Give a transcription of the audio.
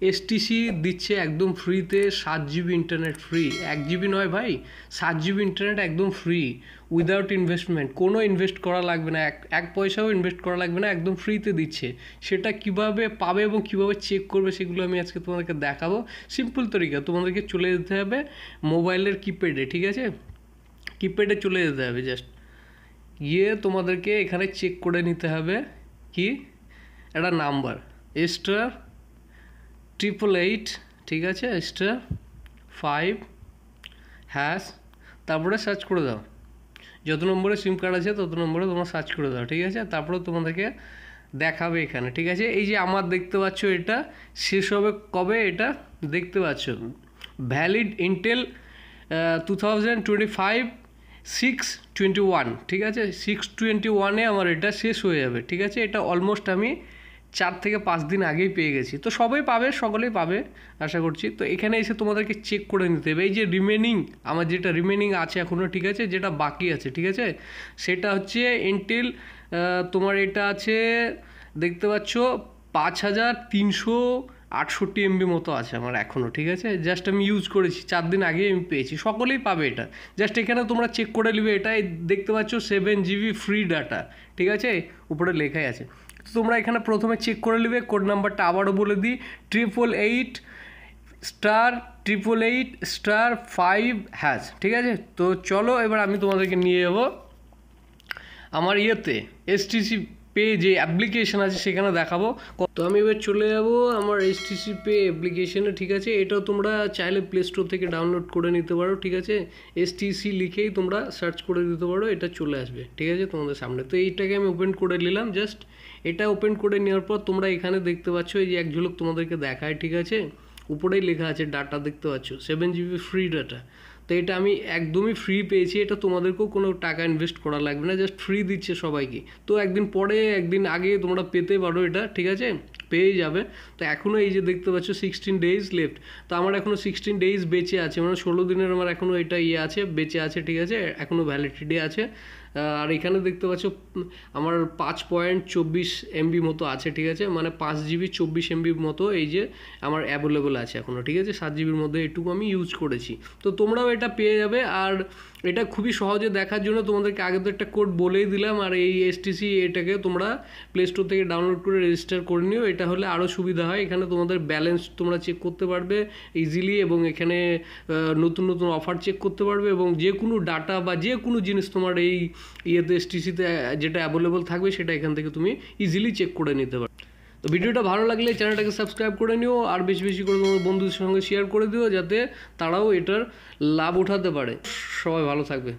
STC দিচ্ছে একদম ফ্রিতে 7 GB ইন্টারনেট ফ্রি, 1 GB নয় ভাই, 7 GB ইন্টারনেট একদম ফ্রি উইদাউট ইনভেস্টমেন্ট, কোনো ইনভেস্ট করা লাগবে না, এক পয়সাও ইনভেস্ট করা লাগবে না, একদম ফ্রিতে দিচ্ছে। সেটা কিভাবে পাবে এবং কিভাবে চেক করবে সেগুলো আমি আজকে তোমাদেরকে দেখাবো। সিম্পল তরিকা, তোমাদেরকে চলে যেতে হবে মোবাইলের কিপ্যাডে, ঠিক আছে, কিপ্যাডে চলে যেতে হবে, জাস্ট গিয়ে তোমাদেরকে এখানে চেক করে নিতে হবে কি একটা নাম্বার *888, ঠিক আছে, *5#, তারপরে সার্চ করে দাও, যত নম্বরে সিম কার্ড আছে তত নম্বরে তোমরা সার্চ করে দাও, ঠিক আছে। তারপরে তোমাদেরকে দেখাবে এখানে, ঠিক আছে। এই যে আমার দেখতে পাচ্ছ এটা শেষ হবে কবে, এটা দেখতে পাচ্ছ ভ্যালিড ইন্টেল 2025 6/21, ঠিক আছে, 6/21 আমার এটা শেষ হয়ে যাবে, ঠিক আছে। এটা অলমোস্ট আমি 4 থেকে 5 দিন আগেই পেয়ে গেছি, তো সবাই পাবে, সকলেই পাবে আশা করছি। তো এখানে এসে তোমাদেরকে চেক করে নিতে হবে এই যে রিমেনিং, আমার যেটা রিমেনিং আছে এখনও, ঠিক আছে, যেটা বাকি আছে, ঠিক আছে, সেটা হচ্ছে ইন্টেল তোমার এটা আছে দেখতে পাচ্ছ 5368 MB মতো আছে আমার এখনও, ঠিক আছে। জাস্ট আমি ইউজ করেছি 4 দিন আগে আমি পেয়েছি, সকলেই পাবে এটা। জাস্ট এখানে তোমরা চেক করে নেবে, এটাই দেখতে পাচ্ছ 7 GB ফ্রি ডাটা, ঠিক আছে, উপরে লেখাই আছে। তো তোমরা এখানে প্রথমে চেক করে নেবে, কোড নাম্বারটা আবারও বলে দিই 888*888*5#, ঠিক আছে। তো চলো এবার আমি তোমাদেরকে নিয়ে যাবো আমার ইয়েতে এসটিসি পে যে অ্যাপ্লিকেশন আছে সেখানে দেখাবো। তো আমি এবার চলে যাবো আমার এসটিসি পে অ্যাপ্লিকেশনে, ঠিক আছে। এটাও তোমরা চাইলে প্লে স্টোর থেকে ডাউনলোড করে নিতে পারো, ঠিক আছে, এসটিসি লিখেই তোমরা সার্চ করে দিতে পারো, এটা চলে আসবে, ঠিক আছে, তোমাদের সামনে। তো এইটাকে আমি ওপেন করে নিলাম, জাস্ট এটা ওপেন করে নেওয়ার পর তোমরা এখানে দেখতে পাচ্ছ এই যে এক ঝলক তোমাদেরকে দেখায়, ঠিক আছে, উপরেই লেখা আছে ডাটা দেখতে পাচ্ছ 7 GB ফ্রি ডাটা। তো এটা আমি একদমই ফ্রি পেয়েছি, এটা তোমাদেরকেও কোনো টাকা ইনভেস্ট করা লাগবে না, জাস্ট ফ্রি দিচ্ছে সবাইকে। তো একদিন পরে একদিন আগে তোমরা পেতে পারো এটা, ঠিক আছে, পেয়ে যাবে। তো এখনও এই যে দেখতে পাচ্ছ 16 days লেফট, তো আমার এখনও 16 days বেঁচে আছে, মানে 16 দিনের আমার এখনও এটা আছে বেঁচে আছে, ঠিক আছে, এখনও ভ্যালিডিটি আছে। আর এখানে দেখতে পাচ্ছ আমার 5.24 MB মতো আছে, ঠিক আছে, মানে 5 GB 24 MB মতো এই যে আমার অ্যাভেলেবল আছে এখনও, ঠিক আছে, 7 GBর মধ্যে এটুকু আমি ইউজ করেছি। তো তোমরাও এটা পেয়ে যাবে। আর এটা খুবই সহজে দেখার জন্য তোমাদেরকে আগে তো একটা কোড বলেই দিলাম, আর এই এসটিসি এটাকে তোমরা প্লে স্টোর থেকে ডাউনলোড করে রেজিস্টার করে নিও, এটা হলে আরও সুবিধা হয়। এখানে তোমাদের ব্যালেন্স তোমরা চেক করতে পারবে ইজিলি, এবং এখানে নতুন নতুন অফার চেক করতে পারবে, এবং যে কোনো ডাটা বা যে কোনো জিনিস তোমার এই ইয়েতে এসটিসিতে যেটা অ্যাভেলেবল থাকবে সেটা এখান থেকে তুমি ইজিলি চেক করে নিতে পারো। তো ভিডিওটা ভালো লাগলে চ্যানেলটাকে সাবস্ক্রাইব করে নিও, আর বেশি বেশি করে তোমার বন্ধুদের সঙ্গে শেয়ার করে দিও, যাতে তারাও এটার লাভ উঠাতে পারে। সবাই ভালো থাকবে।